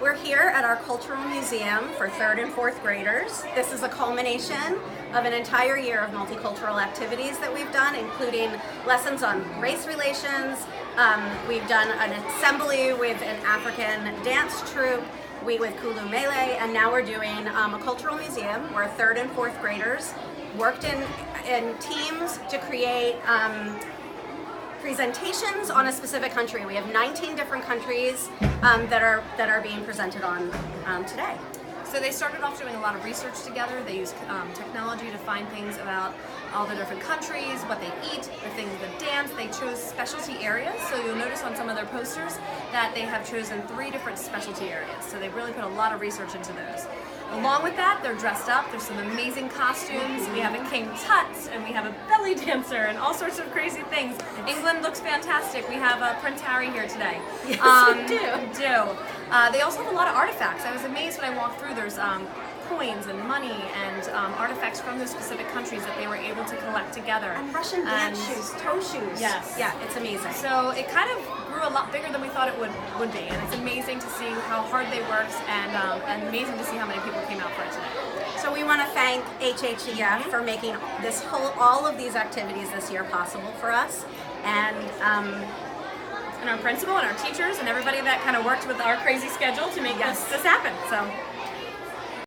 We're here at our cultural museum for 3rd and 4th graders. This is a culmination of an entire year of multicultural activities that we've done, including lessons on race relations. We've done an assembly with an African dance troupe, with Kulu, Mele, and now we're doing a cultural museum where 3rd and 4th graders worked in teams to create presentations on a specific country. We have 19 different countries that are being presented on today. So they started off doing a lot of research together. They used technology to find things about all the different countries, what they eat, the things that dance. They chose specialty areas. So you'll notice on some of their posters that they have chosen 3 different specialty areas. So they've really put a lot of research into those. Along with that, they're dressed up. There's some amazing costumes. We have a King's Hut, and we have a belly dancer, and all sorts of crazy things. England looks fantastic. We have Prince Harry here today. Yes, we do. They also have a lot of artifacts. I was amazed when I walked through. There's coins and money and artifacts from those specific countries that they were able to collect together. And Russian dance shoes, toe shoes. Yes. Yeah, it's amazing. So it kind of grew a lot bigger than we thought it would be, and it's amazing to see how hard they worked, and amazing to see how many people came out for it today. So we want to thank HHEF for making all of these activities this year possible for us, and our principal and our teachers and everybody that kind of worked with our crazy schedule to make this happen. So.